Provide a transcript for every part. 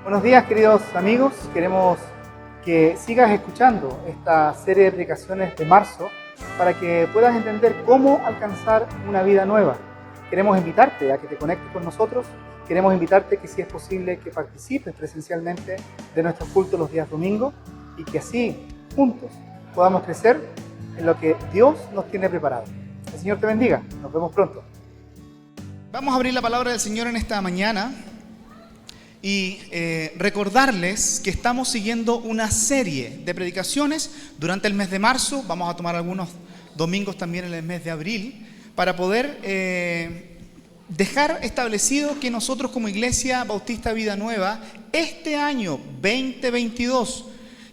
Buenos días, queridos amigos. Queremos que sigas escuchando esta serie de predicaciones de marzo para que puedas entender cómo alcanzar una vida nueva. Queremos invitarte a que te conectes con nosotros. Queremos invitarte que, si es posible, que participes presencialmente de nuestros cultos los días domingos y que así, juntos, podamos crecer en lo que Dios nos tiene preparado. El Señor te bendiga. Nos vemos pronto. Vamos a abrir la palabra del Señor en esta mañana y recordarles que estamos siguiendo una serie de predicaciones durante el mes de marzo. Vamos a tomar algunos domingos también en el mes de abril para poder dejar establecido que nosotros como Iglesia Bautista Vida Nueva, este año 2022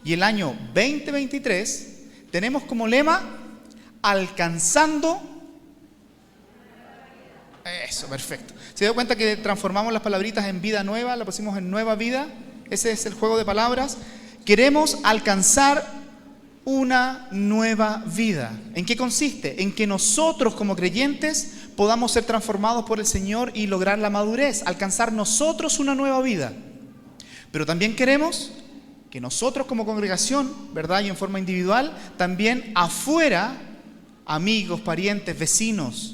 y el año 2023, tenemos como lema alcanzando. Eso, perfecto. ¿Se dio cuenta que transformamos las palabritas en vida nueva? La pusimos en nueva vida. Ese es el juego de palabras. Queremos alcanzar una nueva vida. ¿En qué consiste? En que nosotros como creyentes podamos ser transformados por el Señor y lograr la madurez, alcanzar nosotros una nueva vida. Pero también queremos que nosotros como congregación, ¿verdad? Y en forma individual, también afuera, amigos, parientes, vecinos,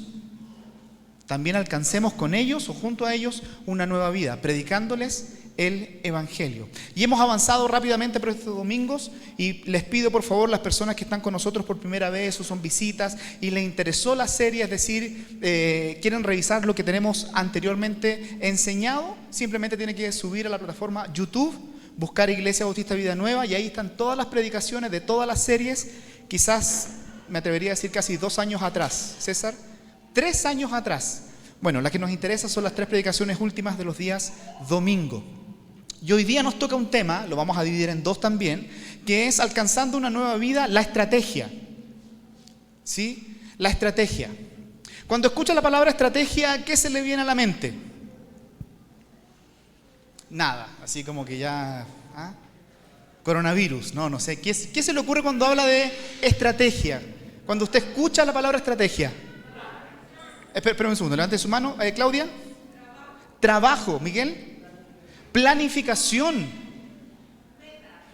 también alcancemos con ellos o junto a ellos una nueva vida, predicándoles el Evangelio. Y hemos avanzado rápidamente por estos domingos y les pido por favor, las personas que están con nosotros por primera vez o son visitas y les interesó la serie, es decir, quieren revisar lo que tenemos anteriormente enseñado, simplemente tienen que subir a la plataforma YouTube, buscar Iglesia Bautista Vida Nueva y ahí están todas las predicaciones de todas las series, quizás me atrevería a decir casi 2 años atrás, César, 3 años atrás. Bueno, las que nos interesan son las 3 predicaciones últimas de los días domingo. Y hoy día nos toca un tema, lo vamos a dividir en 2 también, que es alcanzando una nueva vida, la estrategia. ¿Sí? La estrategia. Cuando escucha la palabra estrategia, ¿qué se le viene a la mente? Nada, así como que ya... Coronavirus, no sé. ¿Qué se le ocurre cuando habla de estrategia? Cuando usted escucha la palabra estrategia. Espera un segundo, levante su mano. Claudia. Trabajo. Miguel. Planificación.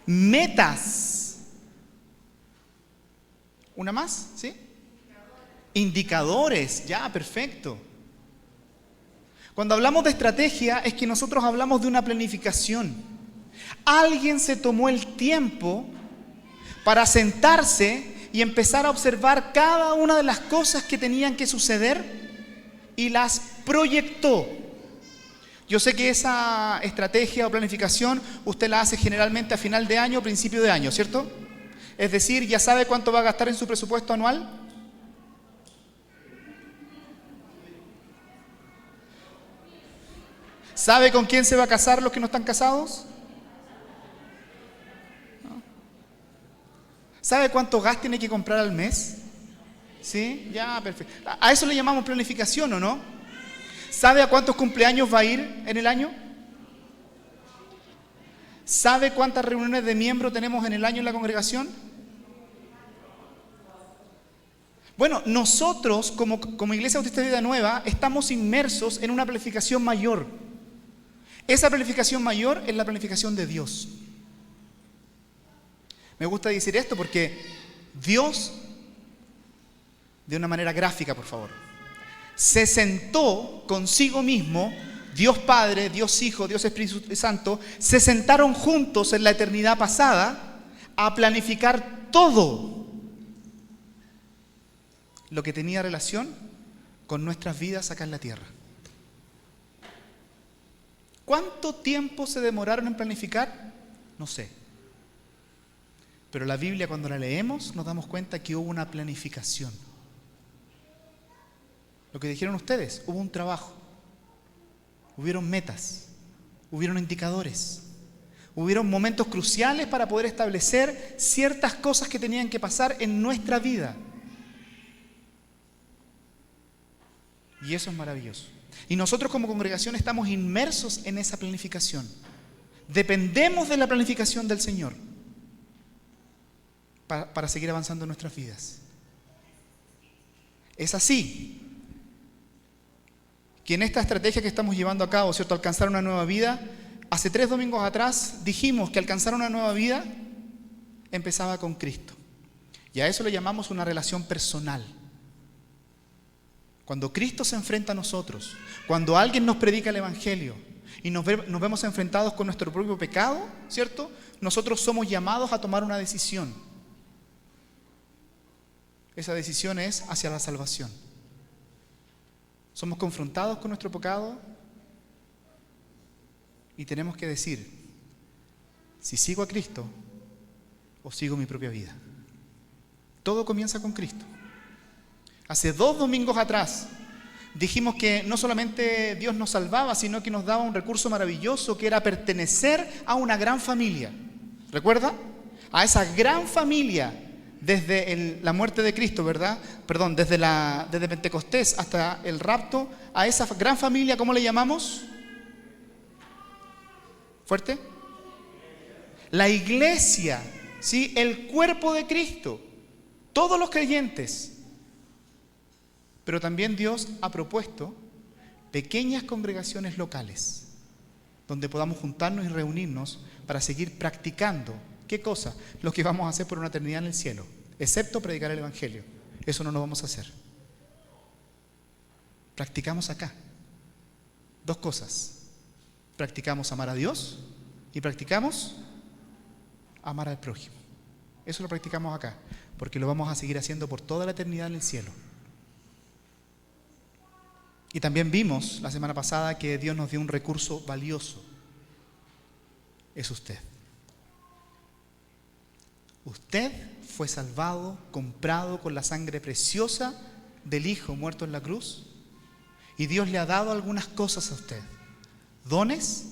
Metas. ¿Una más? ¿Sí? Indicadores. Ya, perfecto. Cuando hablamos de estrategia es que nosotros hablamos de una planificación. Alguien se tomó el tiempo para sentarse y empezar a observar cada una de las cosas que tenían que suceder y las proyectó. Yo sé que esa estrategia o planificación usted la hace generalmente a final de año o principio de año, ¿cierto? Es decir, ¿ya sabe cuánto va a gastar en su presupuesto anual? ¿Sabe con quién se va a casar los que no están casados? ¿No? ¿Sabe cuánto gas tiene que comprar al mes? ¿Sí? Ya, perfecto. A eso le llamamos planificación, ¿o no? ¿Sabe a cuántos cumpleaños va a ir en el año? ¿Sabe cuántas reuniones de miembros tenemos en el año en la congregación? Bueno, nosotros como Iglesia Bautista Vida Nueva estamos inmersos en una planificación mayor. Esa planificación mayor es la planificación de Dios. Me gusta decir esto porque Dios, de una manera gráfica, por favor, se sentó consigo mismo, Dios Padre, Dios Hijo, Dios Espíritu Santo, se sentaron juntos en la eternidad pasada a planificar todo lo que tenía relación con nuestras vidas acá en la tierra. ¿Cuánto tiempo se demoraron en planificar? No sé. Pero la Biblia, cuando la leemos, nos damos cuenta que hubo una planificación. Lo que dijeron ustedes, hubo un trabajo, hubieron metas, hubieron indicadores, hubieron momentos cruciales para poder establecer ciertas cosas que tenían que pasar en nuestra vida. Y eso es maravilloso. Y nosotros como congregación estamos inmersos en esa planificación. Dependemos de la planificación del Señor para seguir avanzando en nuestras vidas. Es así que en esta estrategia que estamos llevando a cabo, ¿cierto? Alcanzar una nueva vida, Hace 3 domingos atrás dijimos que alcanzar una nueva vida empezaba con Cristo. Y a eso le llamamos una relación personal. Cuando Cristo se enfrenta a nosotros, cuando alguien nos predica el Evangelio y nos vemos enfrentados con nuestro propio pecado, ¿cierto? Nosotros somos llamados a tomar una decisión. Esa decisión es hacia la salvación. Somos confrontados con nuestro pecado y tenemos que decir si sigo a Cristo o sigo mi propia vida. Todo comienza con Cristo. Hace 2 domingos atrás dijimos que no solamente Dios nos salvaba, sino que nos daba un recurso maravilloso que era pertenecer a una gran familia. ¿Recuerda? A esa gran familia desde la muerte de Cristo, ¿verdad? Perdón, desde Pentecostés hasta el rapto, a esa gran familia, ¿cómo le llamamos? ¿Fuerte? La iglesia, ¿sí? El cuerpo de Cristo, todos los creyentes. Pero también Dios ha propuesto pequeñas congregaciones locales donde podamos juntarnos y reunirnos para seguir practicando. ¿Qué cosa? Lo que vamos a hacer por una eternidad en el cielo, excepto predicar el Evangelio. Eso no lo vamos a hacer. Practicamos acá 2 cosas. Practicamos amar a Dios y practicamos amar al prójimo. Eso lo practicamos acá, porque lo vamos a seguir haciendo por toda la eternidad en el cielo. Y también vimos la semana pasada que Dios nos dio un recurso valioso. Es usted. Usted fue salvado, comprado con la sangre preciosa del Hijo muerto en la cruz. Y Dios le ha dado algunas cosas a usted. Dones,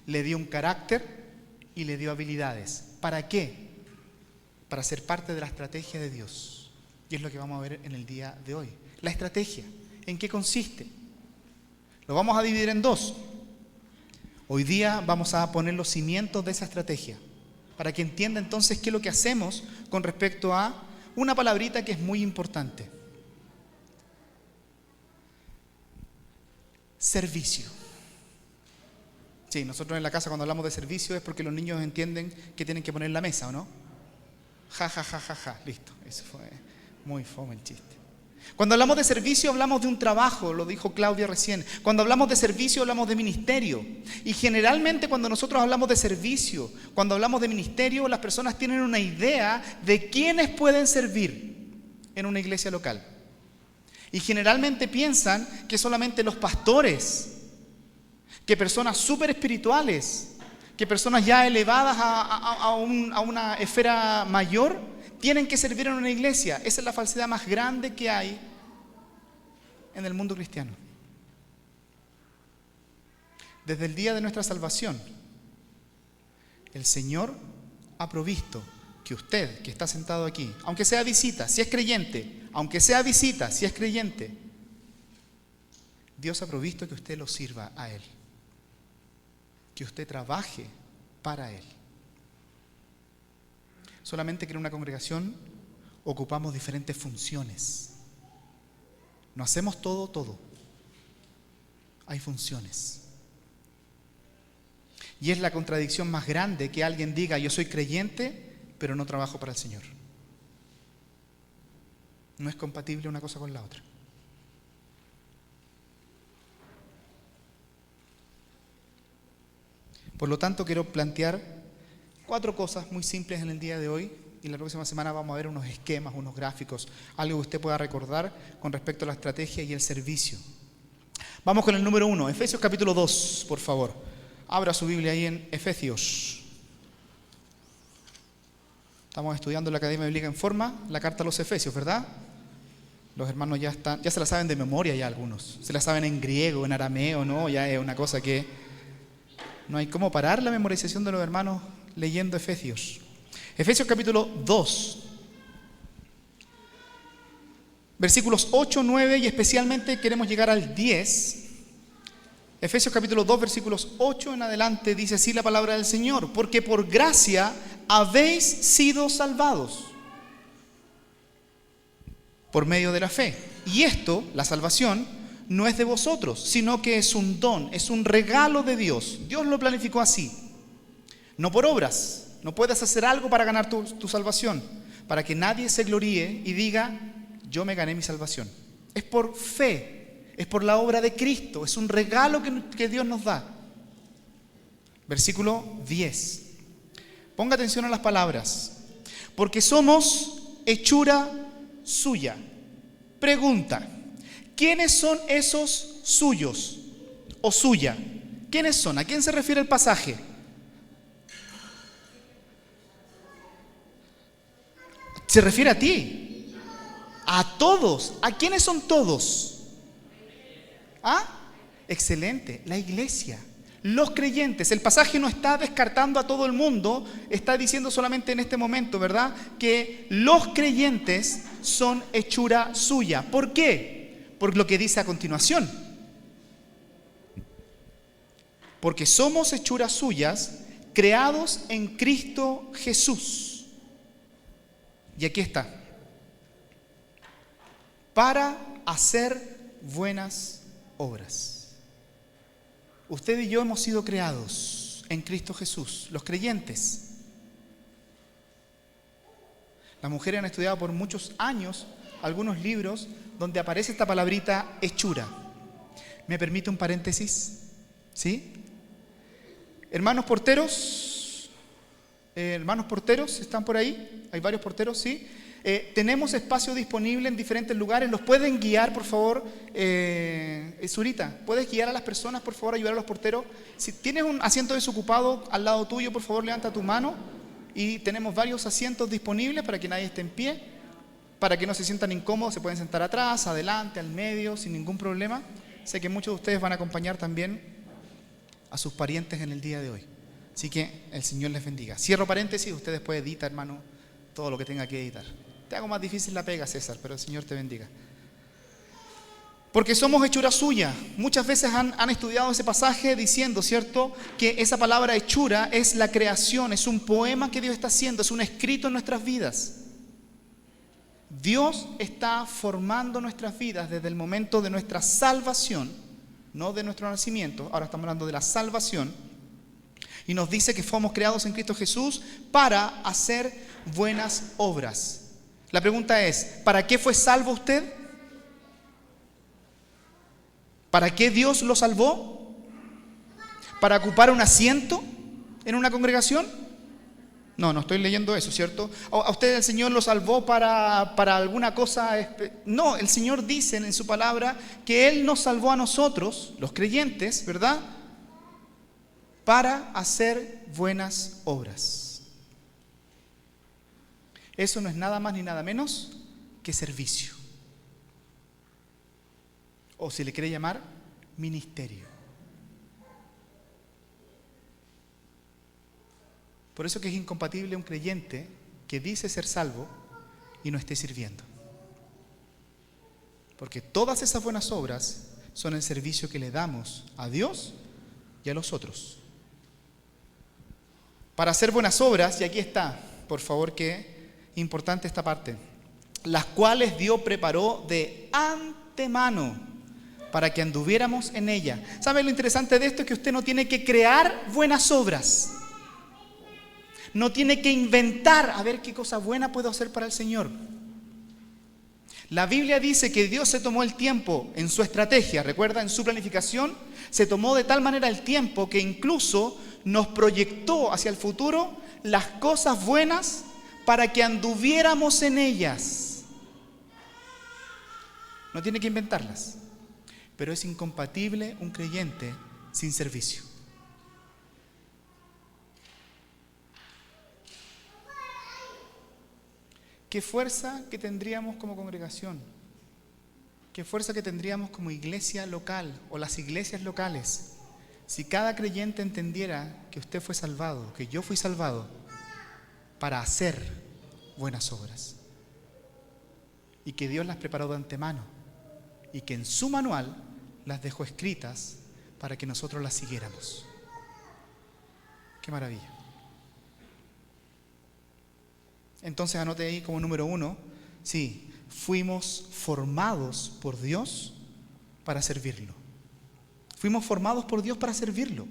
le dio un carácter y le dio habilidades. ¿Para qué? Para ser parte de la estrategia de Dios. Y es lo que vamos a ver en el día de hoy. La estrategia. ¿En qué consiste? Lo vamos a dividir en 2. Hoy día vamos a poner los cimientos de esa estrategia para que entienda entonces qué es lo que hacemos con respecto a una palabrita que es muy importante. Servicio. Sí, nosotros en la casa cuando hablamos de servicio es porque los niños entienden que tienen que poner la mesa, ¿o no? Ja, ja, ja, ja, ja. Listo. Eso fue muy fome el chiste. Cuando hablamos de servicio hablamos de un trabajo, lo dijo Claudia recién. Cuando hablamos de servicio hablamos de ministerio. Y generalmente cuando nosotros hablamos de servicio, cuando hablamos de ministerio, las personas tienen una idea de quiénes pueden servir en una iglesia local. Y generalmente piensan que solamente los pastores, que personas súper espirituales, que personas ya elevadas a una esfera mayor, tienen que servir en una iglesia. Esa es la falsedad más grande que hay en el mundo cristiano. Desde el día de nuestra salvación, el Señor ha provisto que usted, que está sentado aquí, aunque sea visita, si es creyente, Dios ha provisto que usted lo sirva a Él, que usted trabaje para Él. Solamente que en una congregación ocupamos diferentes funciones. No hacemos todo. Hay funciones. Y es la contradicción más grande que alguien diga, yo soy creyente, pero no trabajo para el Señor. No es compatible una cosa con la otra. Por lo tanto, quiero plantear 4 cosas muy simples en el día de hoy, y la próxima semana vamos a ver unos esquemas, unos gráficos, algo que usted pueda recordar con respecto a la estrategia y el servicio. Vamos con el número 1, Efesios capítulo 2, por favor. Abra su Biblia ahí en Efesios. Estamos estudiando la Academia Bíblica en Forma, la carta a los Efesios, ¿verdad? Los hermanos ya se la saben de memoria ya algunos. Se la saben en griego, en arameo, ¿no? Ya es una cosa que no hay cómo parar la memorización de los hermanos leyendo Efesios. Efesios capítulo 2, versículos 8, 9 y especialmente queremos llegar al 10. Efesios capítulo 2, versículos 8 en adelante dice así la palabra del Señor: porque por gracia habéis sido salvados por medio de la fe. Y esto, la salvación, no es de vosotros, sino que es un don, es un regalo de Dios. Dios lo planificó así, no por obras. No puedes hacer algo para ganar tu salvación, para que nadie se gloríe y diga, yo me gané mi salvación. Es por fe, es por la obra de Cristo, es un regalo que Dios nos da. Versículo 10. Ponga atención a las palabras. Porque somos hechura suya. Pregunta, ¿quiénes son esos suyos o suya? ¿Quiénes son? ¿A quién se refiere el pasaje? Se refiere a ti, a todos. ¿A quiénes son todos? ¿Ah? Excelente, la iglesia, los creyentes. El pasaje no está descartando a todo el mundo, está diciendo solamente en este momento, ¿verdad?, que los creyentes son hechura suya. ¿Por qué? Por lo que dice a continuación. Porque somos hechuras suyas, creados en Cristo Jesús. Y aquí está, para hacer buenas obras. Usted y yo hemos sido creados en Cristo Jesús, los creyentes. Las mujeres han estudiado por muchos años algunos libros donde aparece esta palabrita hechura. ¿Me permite un paréntesis? ¿Sí? Hermanos porteros, ¿están por ahí? Hay varios porteros, ¿sí? Tenemos espacio disponible en diferentes lugares. ¿Los pueden guiar, por favor? Zurita, ¿puedes guiar a las personas, por favor, ayudar a los porteros? Si tienes un asiento desocupado al lado tuyo, por favor, levanta tu mano. Y tenemos varios asientos disponibles para que nadie esté en pie. Para que no se sientan incómodos, se pueden sentar atrás, adelante, al medio, sin ningún problema. Sé que muchos de ustedes van a acompañar también a sus parientes en el día de hoy. Así que el Señor les bendiga. Cierro paréntesis, usted después edita, hermano, todo lo que tenga que editar. Te hago más difícil la pega, César, pero el Señor te bendiga. Porque somos hechura suya. Muchas veces han estudiado ese pasaje diciendo, ¿cierto?, que esa palabra hechura es la creación, es un poema que Dios está haciendo, es un escrito en nuestras vidas. Dios está formando nuestras vidas desde el momento de nuestra salvación, no de nuestro nacimiento, ahora estamos hablando de la salvación. Y nos dice que fuimos creados en Cristo Jesús para hacer buenas obras. La pregunta es, ¿para qué fue salvo usted? ¿Para qué Dios lo salvó? ¿Para ocupar un asiento en una congregación? No estoy leyendo eso, ¿cierto? ¿A usted el Señor lo salvó para alguna cosa? No, el Señor dice en su palabra que Él nos salvó a nosotros, los creyentes, ¿verdad?, para hacer buenas obras. Eso no es nada más ni nada menos que servicio. O si le quiere llamar, ministerio. Por eso que es incompatible un creyente que dice ser salvo y no esté sirviendo. Porque todas esas buenas obras son el servicio que le damos a Dios y a los otros. Para hacer buenas obras, y aquí está, por favor, que importante esta parte, las cuales Dios preparó de antemano para que anduviéramos en ella. ¿Sabe lo interesante de esto? Es que usted no tiene que crear buenas obras. No tiene que inventar, a ver qué cosa buena puedo hacer para el Señor. La Biblia dice que Dios se tomó el tiempo en su estrategia, recuerda, en su planificación, se tomó de tal manera el tiempo que incluso nos proyectó hacia el futuro las cosas buenas para que anduviéramos en ellas. No tiene que inventarlas, pero es incompatible un creyente sin servicio. ¿Qué fuerza que tendríamos como congregación? ¿Qué fuerza que tendríamos como iglesia local o las iglesias locales si cada creyente entendiera que usted fue salvado, que yo fui salvado para hacer buenas obras? Y que Dios las preparó de antemano y que en su manual las dejó escritas para que nosotros las siguiéramos. ¡Qué maravilla! Entonces anote ahí como número 1, sí, fuimos formados por Dios para servirlo. Fuimos formados por Dios para servirlo.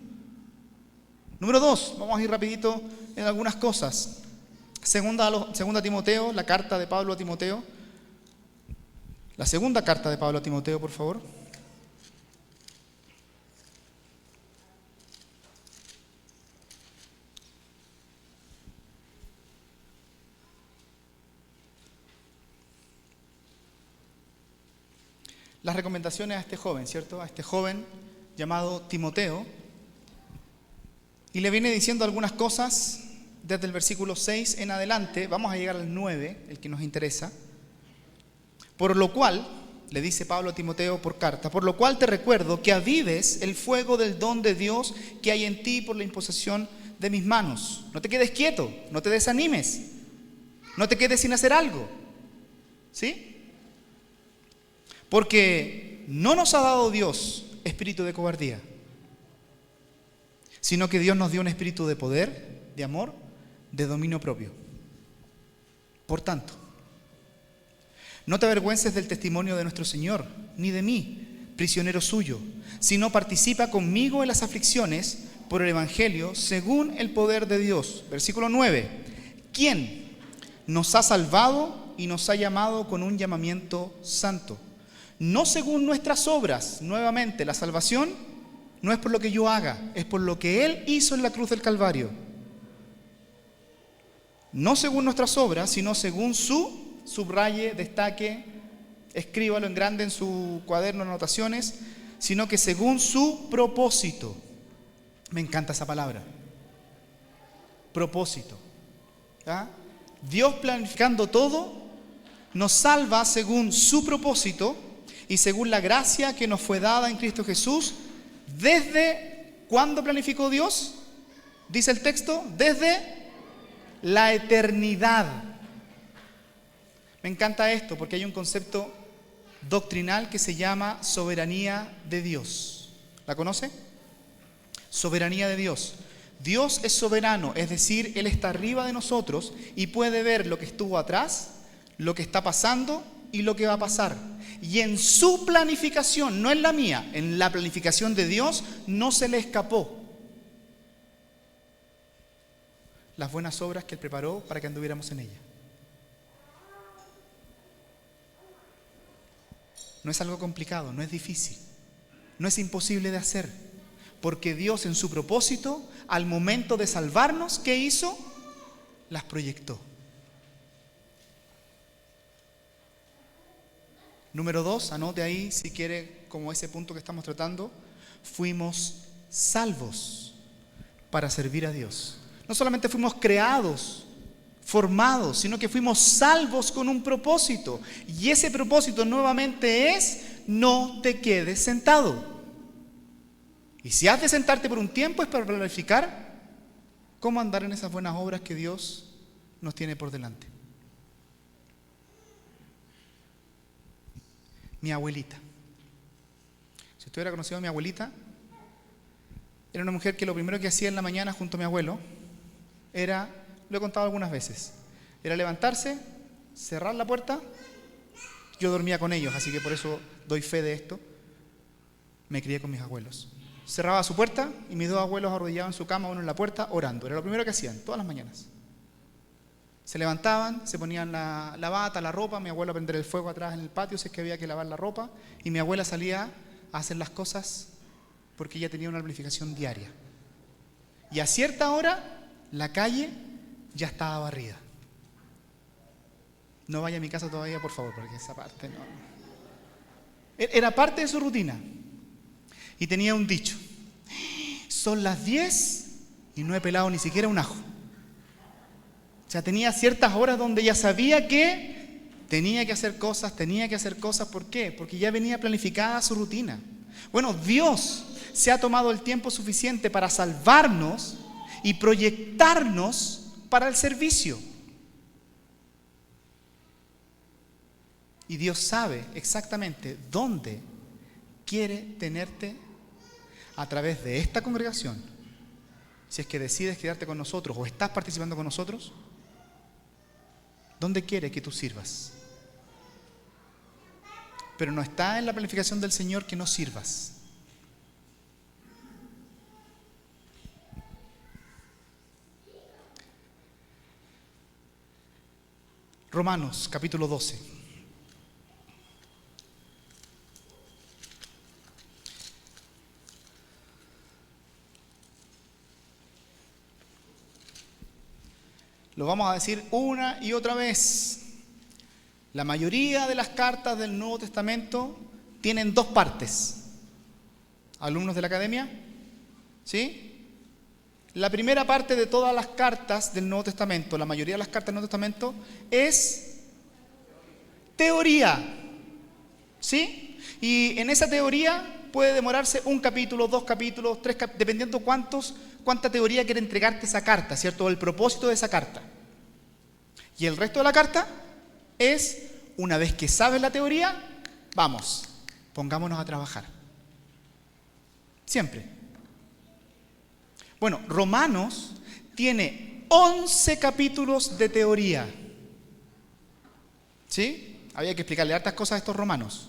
Número 2, vamos a ir rapidito en algunas cosas. Segunda Timoteo, la carta de Pablo a Timoteo. La segunda carta de Pablo a Timoteo, por favor. Las recomendaciones a este joven, ¿cierto? A este joven llamado Timoteo. Y le viene diciendo algunas cosas desde el versículo 6 en adelante. Vamos a llegar al 9, el que nos interesa. Por lo cual, le dice Pablo a Timoteo por carta, por lo cual te recuerdo que avives el fuego del don de Dios que hay en ti por la imposición de mis manos. No te quedes quieto, no te desanimes, no te quedes sin hacer algo. ¿Sí? Porque no nos ha dado Dios espíritu de cobardía, sino que Dios nos dio un espíritu de poder, de amor, de dominio propio. Por tanto, no te avergüences del testimonio de nuestro Señor, ni de mí, prisionero suyo, sino participa conmigo en las aflicciones por el Evangelio, según el poder de Dios. Versículo 9. ¿Quién nos ha salvado y nos ha llamado con un llamamiento santo? No según nuestras obras. Nuevamente, la salvación no es por lo que yo haga, es por lo que Él hizo en la cruz del Calvario. No según nuestras obras, sino según su, subraye, destaque, escríbalo en grande en su cuaderno de anotaciones, sino que según su propósito. Me encanta esa palabra. Propósito. ¿Ah? Dios planificando todo, nos salva según su propósito y según la gracia que nos fue dada en Cristo Jesús. ¿Desde cuándo planificó Dios? Dice el texto, desde la eternidad. Me encanta esto porque hay un concepto doctrinal que se llama soberanía de Dios. ¿La conoce? Soberanía de Dios. Dios es soberano, es decir, Él está arriba de nosotros y puede ver lo que estuvo atrás, lo que está pasando y lo que va a pasar. Y en su planificación, no en la mía, en la planificación de Dios, no se le escapó las buenas obras que Él preparó para que anduviéramos en ella. No es algo complicado, no es difícil, no es imposible de hacer, porque Dios en su propósito, al momento de salvarnos, ¿qué hizo? Las proyectó. Número 2, anote ahí si quiere, como ese punto que estamos tratando, fuimos salvos para servir a Dios. No solamente fuimos creados, formados, sino que fuimos salvos con un propósito. Y ese propósito nuevamente es, no te quedes sentado. Y si has de sentarte por un tiempo es para planificar cómo andar en esas buenas obras que Dios nos tiene por delante. Mi abuelita. Si usted hubiera conocido a mi abuelita, era una mujer que lo primero que hacía en la mañana junto a mi abuelo era, lo he contado algunas veces, era levantarse, cerrar la puerta. Yo dormía con ellos, así que por eso doy fe de esto. Me crié con mis abuelos. Cerraba su puerta y mis dos abuelos arrodillaban en su cama, uno en la puerta, orando. Era lo primero que hacían, todas las mañanas. Se levantaban, se ponían la bata, la ropa, mi abuelo a prender el fuego atrás en el patio si es que había que lavar la ropa, y mi abuela salía a hacer las cosas porque ella tenía una planificación diaria. Y a cierta hora, la calle ya estaba barrida. No vaya a mi casa todavía, por favor, porque esa parte no. Era parte de su rutina. Y tenía un dicho: son las 10 y no he pelado ni siquiera un ajo. O sea, tenía ciertas horas donde ella sabía que tenía que hacer cosas, ¿por qué? Porque ya venía planificada su rutina. Bueno, Dios se ha tomado el tiempo suficiente para salvarnos y proyectarnos para el servicio. Y Dios sabe exactamente dónde quiere tenerte a través de esta congregación. Si es que decides quedarte con nosotros o estás participando con nosotros, ¿dónde quiere que tú sirvas? pero no está en la planificación del Señor que no sirvas. Romanos, capítulo 12. Lo vamos a decir una y otra vez. La mayoría de las cartas del Nuevo Testamento tienen dos partes. ¿Alumnos de la academia? ¿Sí? La primera parte de todas las cartas del Nuevo Testamento, la mayoría de las cartas del Nuevo Testamento, es teoría. ¿Sí? Y en esa teoría puede demorarse un capítulo, 2 capítulos, 3 capítulos, dependiendo cuánta teoría quiere entregarte esa carta, ¿cierto? O el propósito de esa carta. Y el resto de la carta es, una vez que sabes la teoría, vamos, pongámonos a trabajar. Siempre. Bueno, Romanos tiene 11 capítulos de teoría. ¿Sí? Había que explicarle hartas cosas a estos romanos.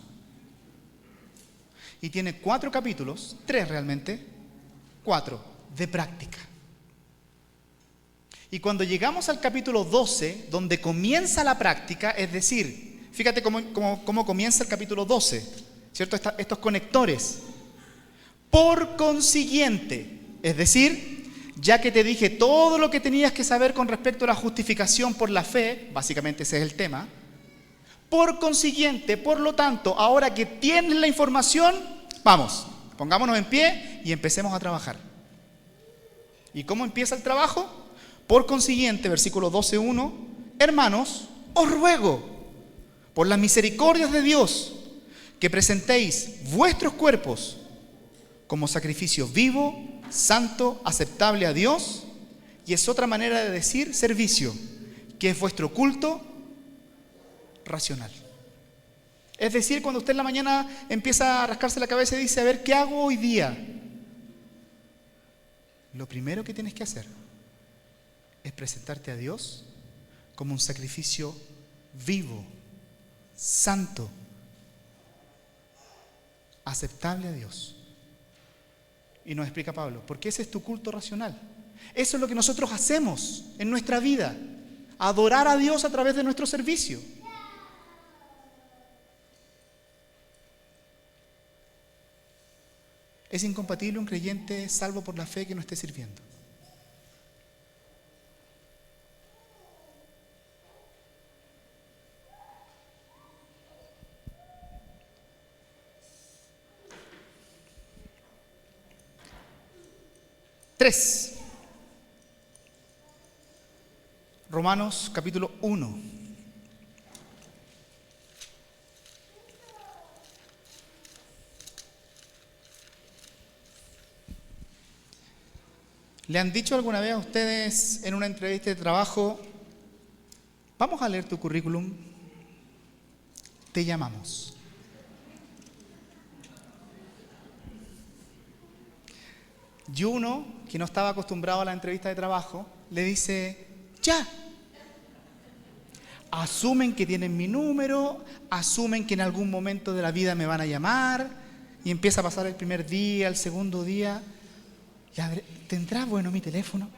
Y tiene 4 capítulos, 3 realmente, 4 de práctica. Y cuando llegamos al capítulo 12, donde comienza la práctica, es decir, fíjate cómo comienza el capítulo 12, ¿cierto? Estos conectores. Por consiguiente, es decir, ya que te dije todo lo que tenías que saber con respecto a la justificación por la fe, básicamente ese es el tema, por consiguiente, por lo tanto, ahora que tienes la información, vamos, pongámonos en pie y empecemos a trabajar. ¿Y cómo empieza el trabajo? Por consiguiente, versículo 12:1, hermanos, os ruego, por las misericordias de Dios, que presentéis vuestros cuerpos como sacrificio vivo, santo, aceptable a Dios, y es otra manera de decir servicio, que es vuestro culto racional. Es decir, cuando usted en la mañana empieza a rascarse la cabeza y dice, a ver, ¿qué hago hoy día? Lo primero que tienes que hacer es presentarte a Dios como un sacrificio vivo, santo, aceptable a Dios. Y nos explica Pablo, porque ese es tu culto racional. Eso es lo que nosotros hacemos en nuestra vida, adorar a Dios a través de nuestro servicio. Es incompatible un creyente salvo por la fe que no esté sirviendo. Tres. Romanos capítulo 1. ¿Le han dicho alguna vez a ustedes en una entrevista de trabajo, vamos a leer tu currículum, te llamamos? Y uno, que no estaba acostumbrado a la entrevista de trabajo, le dice, ya. Asumen que tienen mi número, asumen que en algún momento de la vida me van a llamar, y empieza a pasar el primer día, el segundo día. Ya, ¿tendrá bueno mi teléfono?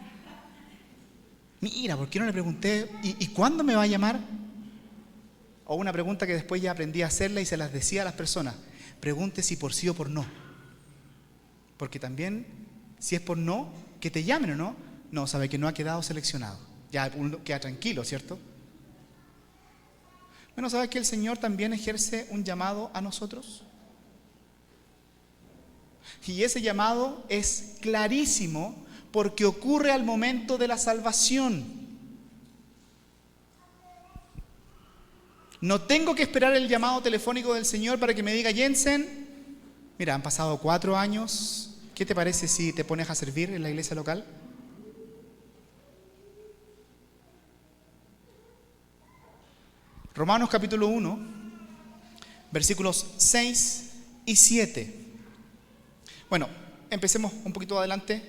Mira, ¿por qué no le pregunté? ¿Y cuándo me va a llamar? O una pregunta que después ya aprendí a hacerla y se las decía a las personas. Pregunte si por sí o por no. Porque también, si es por no, que te llamen o no, no, sabe que no ha quedado seleccionado. Ya uno queda tranquilo, ¿cierto? Bueno, ¿sabe que el Señor también ejerce un llamado a nosotros? Y ese llamado es clarísimo porque ocurre al momento de la salvación. No tengo que esperar el llamado telefónico del Señor para que me diga, Jensen, mira, han pasado 4 años, ¿qué te parece si te pones a servir en la iglesia local? Romanos capítulo 1, versículos 6 y 7. Bueno, empecemos un poquito adelante.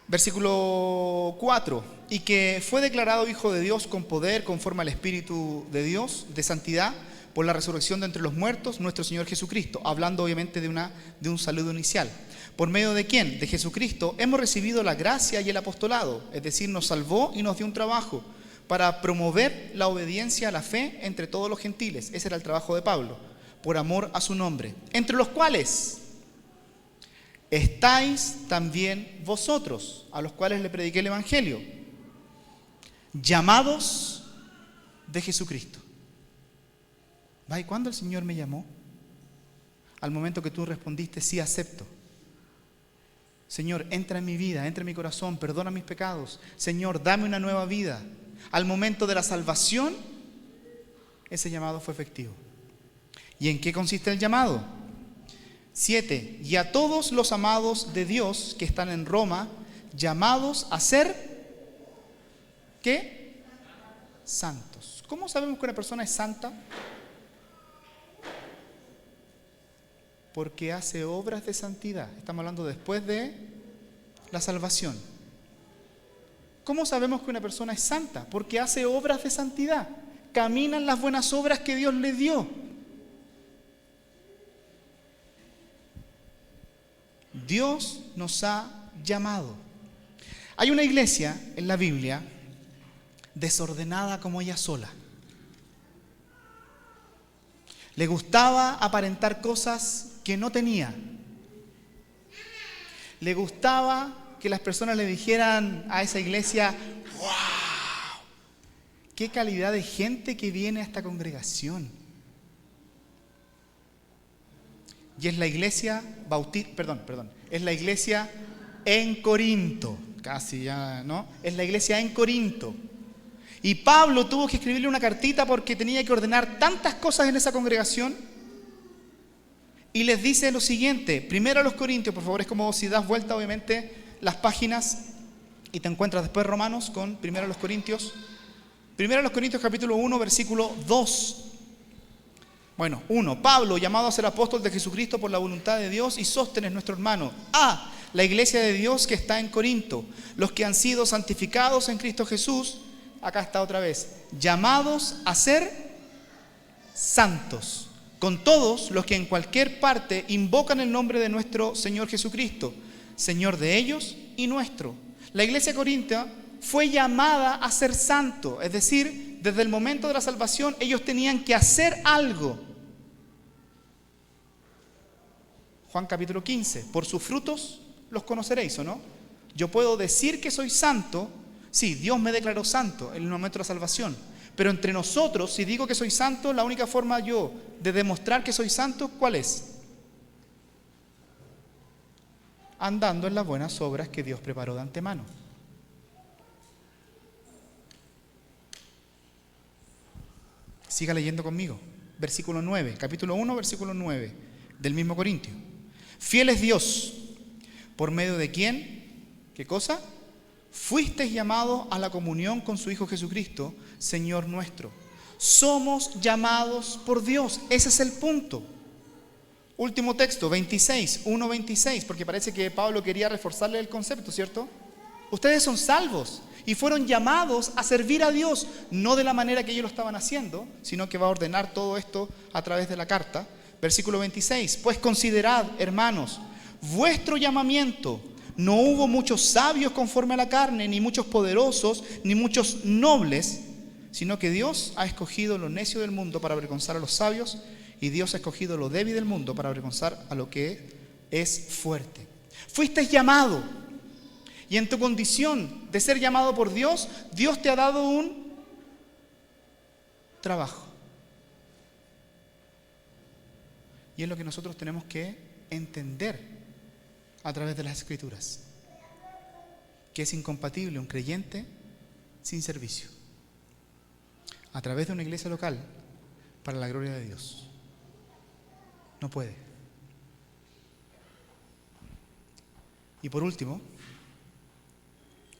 Versículo 4. Y que fue declarado Hijo de Dios con poder, conforme al Espíritu de Dios, de santidad, por la resurrección de entre los muertos, nuestro Señor Jesucristo. Hablando obviamente de un saludo inicial. ¿Por medio de quién? De Jesucristo hemos recibido la gracia y el apostolado. Es decir, nos salvó y nos dio un trabajo para promover la obediencia a la fe entre todos los gentiles. Ese era el trabajo de Pablo. Por amor a su nombre. Entre los cuales estáis también vosotros, a los cuales le prediqué el Evangelio, llamados de Jesucristo. ¿Y cuándo el Señor me llamó? Al momento que tú respondiste, sí, acepto. Señor, entra en mi vida, entra en mi corazón, perdona mis pecados. Señor, dame una nueva vida. Al momento de la salvación, ese llamado fue efectivo. ¿Y en qué consiste el llamado? 7. Y a todos los amados de Dios que están en Roma, llamados a ser, ¿qué? Santos. ¿Cómo sabemos que una persona es santa? Porque hace obras de santidad. Estamos hablando después de la salvación. ¿Cómo sabemos que una persona es santa? Porque hace obras de santidad. Camina en las buenas obras que Dios le dio. Dios nos ha llamado. Hay una iglesia en la Biblia desordenada como ella sola. Le gustaba aparentar cosas que no tenía. Le gustaba que las personas le dijeran a esa iglesia: ¡wow! ¡Qué calidad de gente que viene a esta congregación! Y es la iglesia es la iglesia en Corinto. Casi ya, ¿no? Es la iglesia en Corinto. Y Pablo tuvo que escribirle una cartita porque tenía que ordenar tantas cosas en esa congregación. Y les dice lo siguiente, primero a los Corintios, por favor, es como si das vuelta obviamente las páginas y te encuentras después Romanos con primero a los Corintios. Primero a los Corintios capítulo 1, versículo 2. Bueno, 1. Pablo, llamado a ser apóstol de Jesucristo por la voluntad de Dios, y Sóstenes, nuestro hermano, a la iglesia de Dios que está en Corinto, los que han sido santificados en Cristo Jesús, acá está otra vez, llamados a ser santos, con todos los que en cualquier parte invocan el nombre de nuestro Señor Jesucristo, Señor de ellos y nuestro. La iglesia corintia fue llamada a ser santo, es decir, desde el momento de la salvación ellos tenían que hacer algo. Juan capítulo 15, por sus frutos los conoceréis, ¿o no? Yo puedo decir que soy santo, sí, Dios me declaró santo en el momento de la salvación, pero entre nosotros, si digo que soy santo, la única forma yo de demostrar que soy santo, ¿cuál es? Andando en las buenas obras que Dios preparó de antemano. Siga leyendo conmigo. Versículo 9, capítulo 1, versículo 9 del mismo Corintio. Fiel es Dios, por medio de quién, ¿qué cosa? Fuisteis llamados a la comunión con su Hijo Jesucristo, Señor nuestro. Somos llamados por Dios, ese es el punto. Último texto, 26, 1:26, porque parece que Pablo quería reforzarle el concepto, ¿cierto? Ustedes son salvos y fueron llamados a servir a Dios, no de la manera que ellos lo estaban haciendo, sino que va a ordenar todo esto a través de la carta. Versículo 26, pues considerad, hermanos, vuestro llamamiento. No hubo muchos sabios conforme a la carne, ni muchos poderosos, ni muchos nobles, sino que Dios ha escogido lo necio del mundo para avergonzar a los sabios, y Dios ha escogido lo débil del mundo para avergonzar a lo que es fuerte. Fuiste llamado, y en tu condición de ser llamado por Dios, Dios te ha dado un trabajo. Y es lo que nosotros tenemos que entender a través de las Escrituras, que es incompatible un creyente sin servicio, a través de una iglesia local para la gloria de Dios. No puede. Y por último,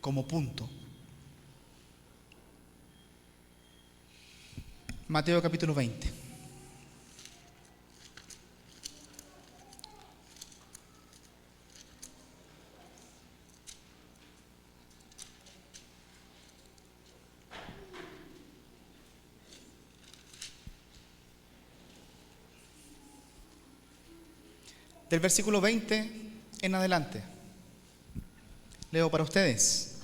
como punto, Mateo capítulo 20. del versículo 20 en adelante. Leo para ustedes.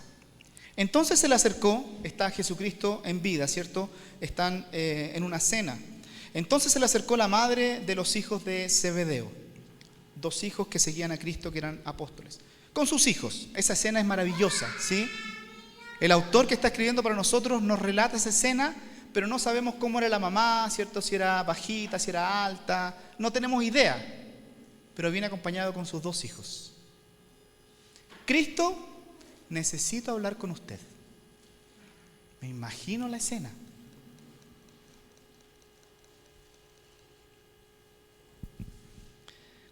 Entonces se le acercó, está Jesucristo en vida, ¿cierto? Están en una cena. Entonces se le acercó la madre de los hijos de Zebedeo, 2 hijos que seguían a Cristo, que eran apóstoles, con sus hijos. Esa escena es maravillosa, ¿sí? El autor que está escribiendo para nosotros nos relata esa escena, pero no sabemos cómo era la mamá, ¿cierto? Si era bajita, si era alta, no tenemos idea, pero viene acompañado con sus 2 hijos. Cristo, necesito hablar con usted. Me imagino la escena.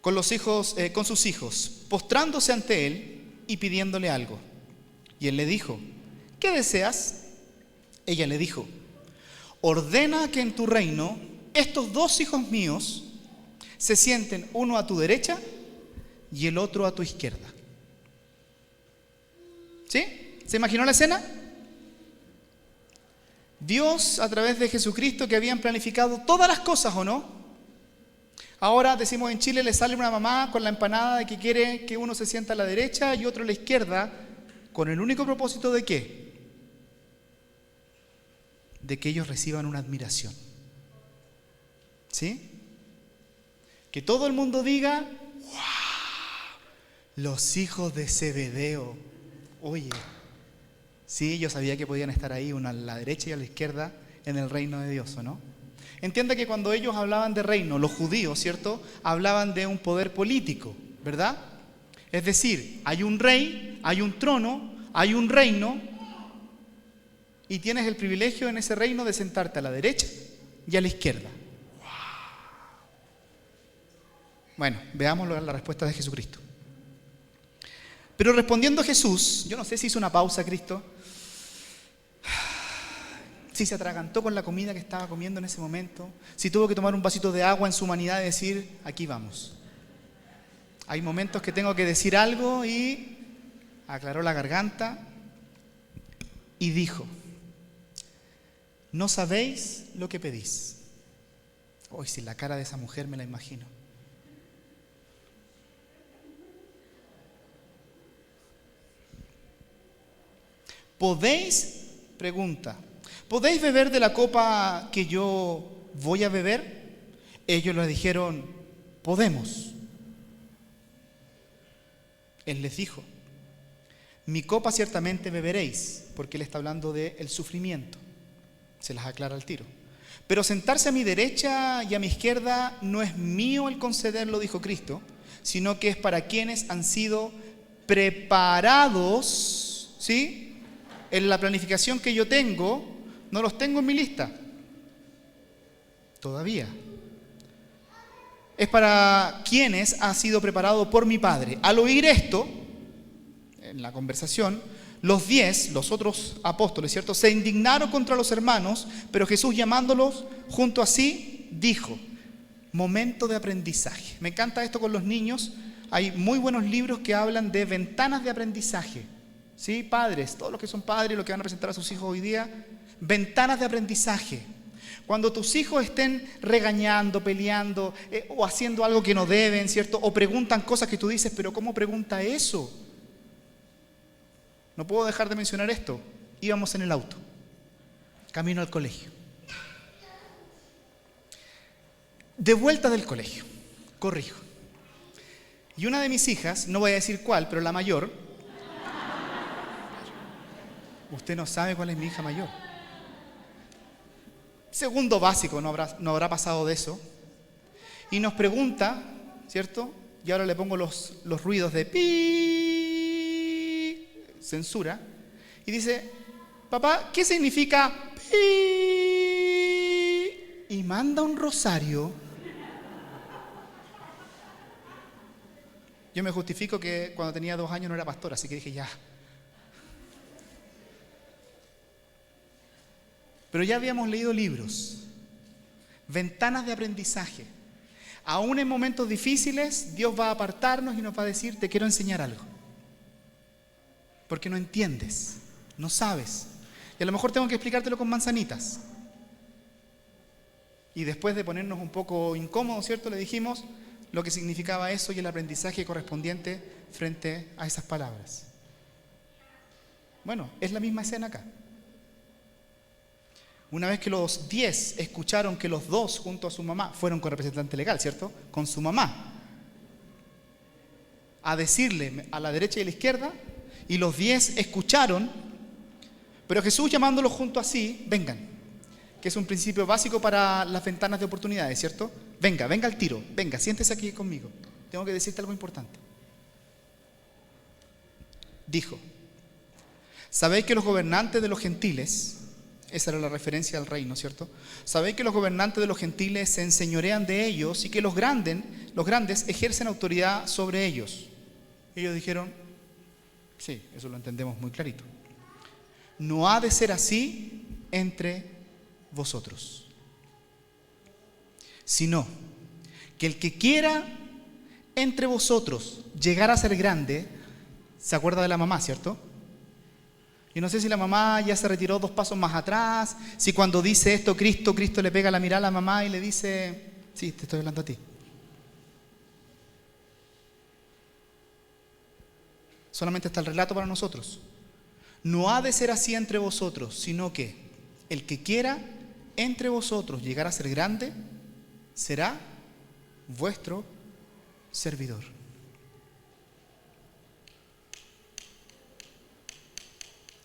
Con sus hijos, postrándose ante él y pidiéndole algo. Y él le dijo: ¿qué deseas? Ella le dijo: ordena que en tu reino estos 2 hijos míos se sienten, uno a tu derecha y el otro a tu izquierda. ¿Sí? ¿Se imaginó la escena? Dios, a través de Jesucristo, que habían planificado todas las cosas, ¿o no? Ahora decimos en Chile, le sale una mamá con la empanada de que quiere que uno se sienta a la derecha y otro a la izquierda, con el único propósito de ¿qué? De que ellos reciban una admiración. ¿Sí? Que todo el mundo diga: ¡wow! Los hijos de Zebedeo. Oye, sí, yo sabía que podían estar ahí, uno a la derecha y a la izquierda, en el reino de Dios, ¿o no? Entienda que cuando ellos hablaban de reino, los judíos, ¿cierto? Hablaban de un poder político, ¿verdad? Es decir, hay un rey, hay un trono, hay un reino, y tienes el privilegio en ese reino de sentarte a la derecha y a la izquierda. ¡Wow! Bueno, veamos la respuesta de Jesucristo. Pero respondiendo Jesús, yo no sé si hizo una pausa Cristo, si se atragantó con la comida que estaba comiendo en ese momento, si tuvo que tomar un vasito de agua en su humanidad y decir: aquí vamos. Hay momentos que tengo que decir algo, y aclaró la garganta y dijo: no sabéis lo que pedís. Hoy si la cara de esa mujer me la imagino. ¿Podéis? Pregunta. ¿Podéis beber de la copa que yo voy a beber? Ellos le dijeron: podemos. Él les dijo: mi copa ciertamente beberéis, porque él está hablando del sufrimiento. Se las aclara al tiro. Pero sentarse a mi derecha y a mi izquierda no es mío el concederlo, dijo Cristo, sino que es para quienes han sido preparados, ¿sí? En la planificación que yo tengo, no los tengo en mi lista todavía. Es para quienes ha sido preparado por mi Padre. Al oír esto, en la conversación, los otros apóstoles, ¿cierto?, se indignaron contra los hermanos, pero Jesús, llamándolos junto a sí, dijo: momento de aprendizaje. Me encanta esto con los niños. Hay muy buenos libros que hablan de ventanas de aprendizaje. ¿Sí? Padres, todos los que son padres, los que van a presentar a sus hijos hoy día, ventanas de aprendizaje. Cuando tus hijos estén regañando, peleando o haciendo algo que no deben, ¿cierto? O preguntan cosas que tú dices: pero ¿cómo pregunta eso? No puedo dejar de mencionar esto. Íbamos en el auto, camino al colegio. De vuelta del colegio, corrijo. Y una de mis hijas, no voy a decir cuál, pero la mayor, usted no sabe cuál es mi hija mayor. Segundo básico, no habrá pasado de eso. Y nos pregunta, ¿cierto? Y ahora le pongo los ruidos de pi, censura. Y dice: papá, ¿qué significa pi? Y manda un rosario. Yo me justifico que cuando tenía 2 años no era pastor, así que dije ya. Pero ya habíamos leído libros, ventanas de aprendizaje. Aún en momentos difíciles, Dios va a apartarnos y nos va a decir: te quiero enseñar algo. Porque no entiendes, no sabes. Y a lo mejor tengo que explicártelo con manzanitas. Y después de ponernos un poco incómodos, ¿cierto?, le dijimos: lo que significaba eso y el aprendizaje correspondiente frente a esas palabras. Bueno, es la misma escena acá. Una vez que los 10 escucharon que los 2 junto a su mamá fueron con representante legal, ¿cierto? Con su mamá, a decirle a la derecha y a la izquierda, y los 10 escucharon, pero Jesús llamándolos junto así, vengan, que es un principio básico para las ventanas de oportunidades, ¿cierto? Venga al tiro, venga, siéntese aquí conmigo, tengo que decirte algo importante. Dijo: ¿sabéis que los gobernantes de los gentiles, esa era la referencia al reino, ¿cierto? ¿Sabéis que los gobernantes de los gentiles se enseñorean de ellos y que los grandes ejercen autoridad sobre ellos? Ellos dijeron: sí, eso lo entendemos muy clarito. No ha de ser así entre vosotros, sino que el que quiera entre vosotros llegar a ser grande, se acuerda de la mamá, ¿cierto? Y no sé si la mamá ya se retiró 2 pasos más atrás, si cuando dice esto Cristo le pega la mirada a la mamá y le dice: sí, te estoy hablando a ti. Solamente está el relato para nosotros. No ha de ser así entre vosotros, sino que el que quiera entre vosotros llegar a ser grande, será vuestro servidor.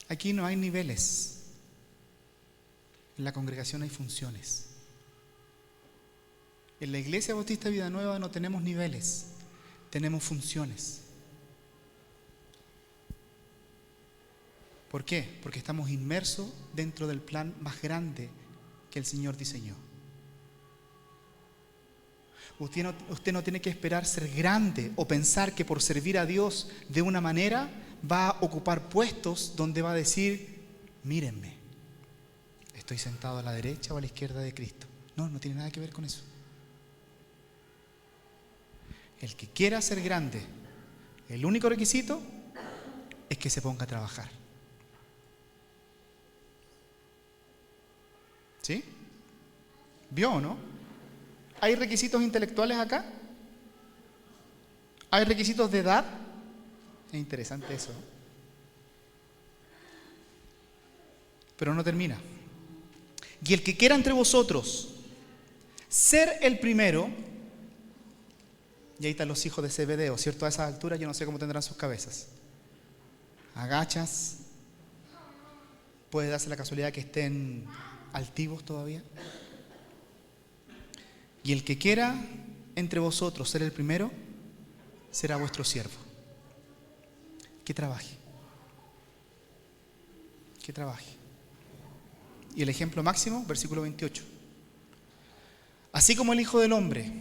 Aquí no hay niveles. En la congregación hay funciones. En la Iglesia Bautista Vida Nueva no tenemos niveles, tenemos funciones. ¿Por qué? Porque estamos inmersos dentro del plan más grande que el Señor diseñó. Usted no tiene que esperar ser grande o pensar que por servir a Dios de una manera va a ocupar puestos donde va a decir: mírenme, estoy sentado a la derecha o a la izquierda de Cristo. No tiene nada que ver con eso. El que quiera ser grande, el único requisito es que se ponga a trabajar. ¿Sí? ¿Vio o no? ¿Hay requisitos intelectuales acá? ¿Hay requisitos de edad? Es interesante eso. Pero no termina. Y el que quiera entre vosotros ser el primero, y ahí están los hijos de Zebedeo, ¿cierto? A esa altura yo no sé cómo tendrán sus cabezas. Agachas. Puede darse la casualidad que estén altivos todavía. Y el que quiera entre vosotros ser el primero, será vuestro siervo. Que trabaje. Que trabaje. Y el ejemplo máximo, versículo 28. Así como el Hijo del Hombre,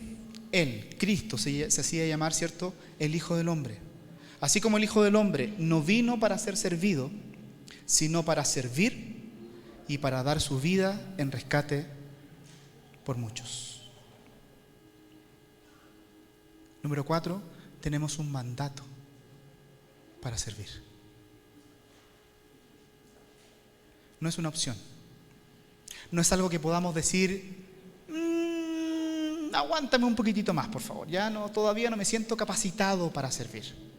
Él, Cristo, se hacía llamar, ¿cierto?, el Hijo del Hombre. Así como el Hijo del Hombre no vino para ser servido, sino para servir y para dar su vida en rescate por muchos. Número 4, tenemos un mandato para servir. No es una opción. No es algo que podamos decir: aguántame un poquitito más, por favor. Todavía no me siento capacitado para servir.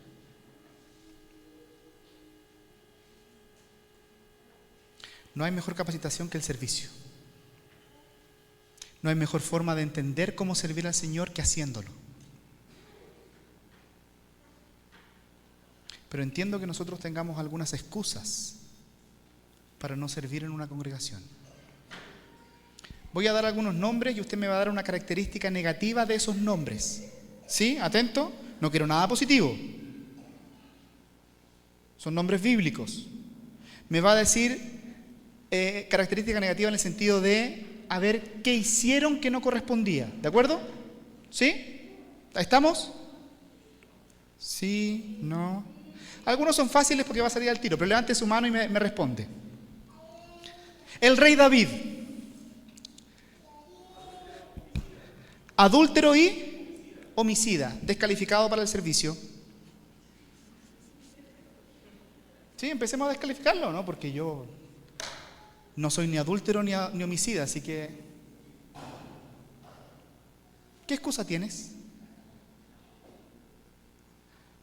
No hay mejor capacitación que el servicio. No hay mejor forma de entender cómo servir al Señor que haciéndolo. Pero entiendo que nosotros tengamos algunas excusas para no servir en una congregación. Voy a dar algunos nombres y usted me va a dar una característica negativa de esos nombres. ¿Sí? Atento. No quiero nada positivo. Son nombres bíblicos. Me va a decir característica negativa en el sentido de a ver qué hicieron que no correspondía. ¿De acuerdo? ¿Sí? ¿Ahí estamos? Sí, no. Algunos son fáciles porque va a salir al tiro, pero levante su mano y me responde. El rey David. Adúltero y homicida, descalificado para el servicio. Sí, empecemos a descalificarlo, ¿no? Porque yo no soy ni adúltero ni homicida, así que... ¿Qué excusa tienes?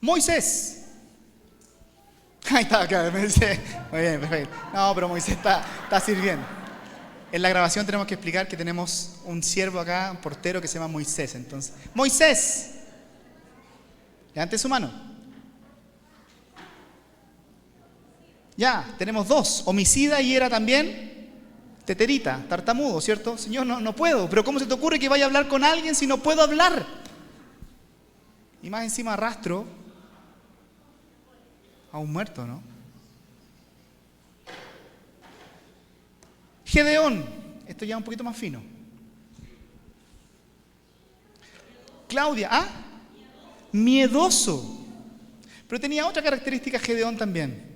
Moisés. Ahí está, acá, me dice. Muy bien, perfecto. No, pero Moisés está sirviendo. En la grabación tenemos que explicar que tenemos un siervo acá, un portero que se llama Moisés. Entonces, Moisés, levante su mano. Ya, tenemos dos. Homicida y era también teterita, tartamudo, ¿cierto? Señor, no puedo. Pero ¿cómo se te ocurre que vaya a hablar con alguien si no puedo hablar? Y más encima arrastro a un muerto, ¿no? Gedeón, esto ya un poquito más fino. Claudia, miedoso. Pero tenía otra característica Gedeón también.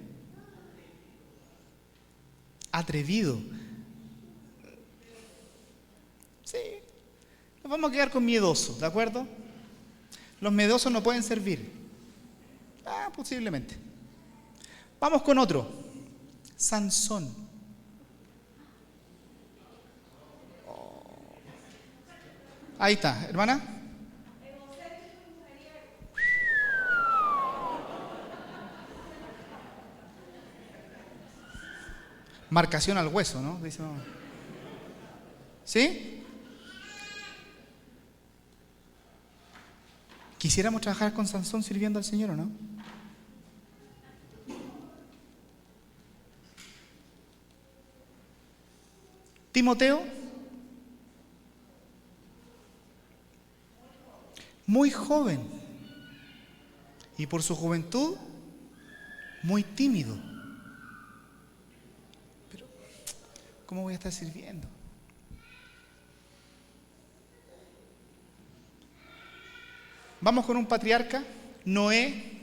Atrevido. Sí, nos vamos a quedar con miedoso, ¿de acuerdo? Los miedosos no pueden servir. Posiblemente. Vamos con otro. Sansón. Ahí está, hermana. Marcación al hueso, ¿no? Dice, ¿sí? ¿Quisiéramos trabajar con Sansón sirviendo al Señor o no? Timoteo, muy joven y por su juventud muy tímido. Pero, ¿cómo voy a estar sirviendo? Vamos con un patriarca, Noé.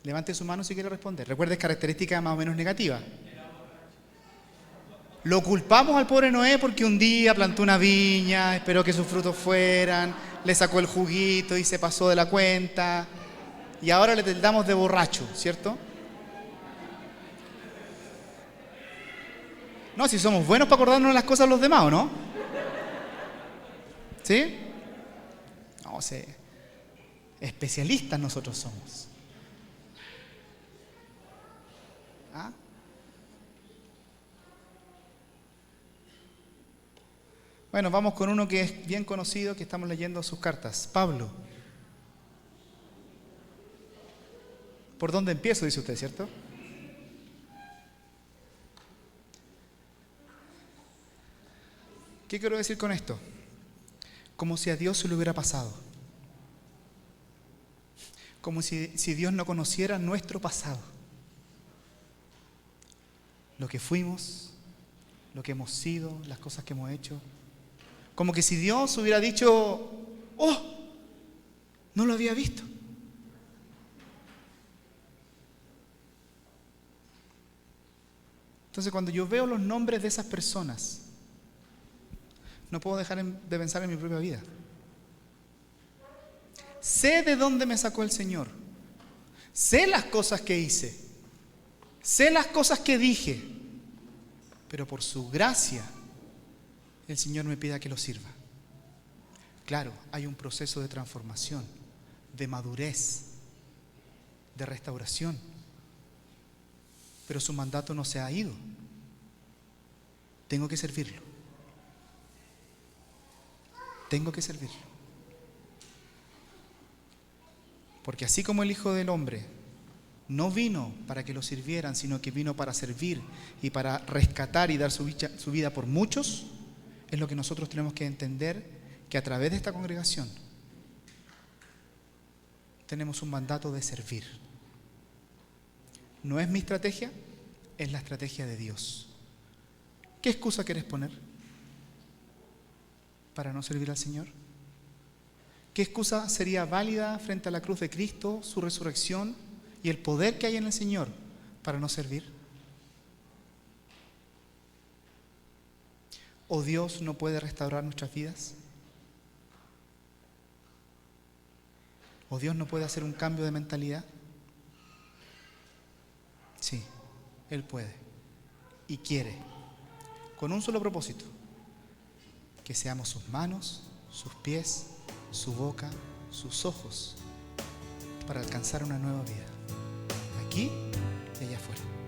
Levante su mano si quiere responder. Recuerde, es característica más o menos negativa. Lo culpamos al pobre Noé porque un día plantó una viña, esperó que sus frutos fueran, le sacó el juguito y se pasó de la cuenta. Y ahora le tildamos de borracho, ¿cierto? No, si somos buenos para acordarnos las cosas de los demás, ¿o no? ¿Sí? No sé. Especialistas nosotros somos. ¿Ah? Bueno, vamos con uno que es bien conocido, que estamos leyendo sus cartas. Pablo. ¿Por dónde empiezo? Dice usted, ¿cierto? ¿Qué quiero decir con esto? Como si a Dios se le hubiera pasado. Como si Dios no conociera nuestro pasado. Lo que fuimos, lo que hemos sido, las cosas que hemos hecho. Como que si Dios hubiera dicho, ¡oh! No lo había visto. Entonces, cuando yo veo los nombres de esas personas, no puedo dejar de pensar en mi propia vida. Sé de dónde me sacó el Señor. Sé las cosas que hice. Sé las cosas que dije. Pero por su gracia, el Señor me pide que lo sirva. Claro, hay un proceso de transformación, de madurez, de restauración. Pero su mandato no se ha ido. Tengo que servirlo. Tengo que servirlo. Porque así como el Hijo del Hombre no vino para que lo sirvieran, sino que vino para servir y para rescatar y dar su vida por muchos, es lo que nosotros tenemos que entender, que a través de esta congregación tenemos un mandato de servir. No es mi estrategia, es la estrategia de Dios. ¿Qué excusa quieres poner para no servir al Señor? ¿Qué excusa sería válida frente a la cruz de Cristo, su resurrección y el poder que hay en el Señor para no servir? ¿O Dios no puede restaurar nuestras vidas? ¿O Dios no puede hacer un cambio de mentalidad? Sí, Él puede y quiere, con un solo propósito: que seamos sus manos, sus pies, su boca, sus ojos, para alcanzar una nueva vida, aquí y allá afuera.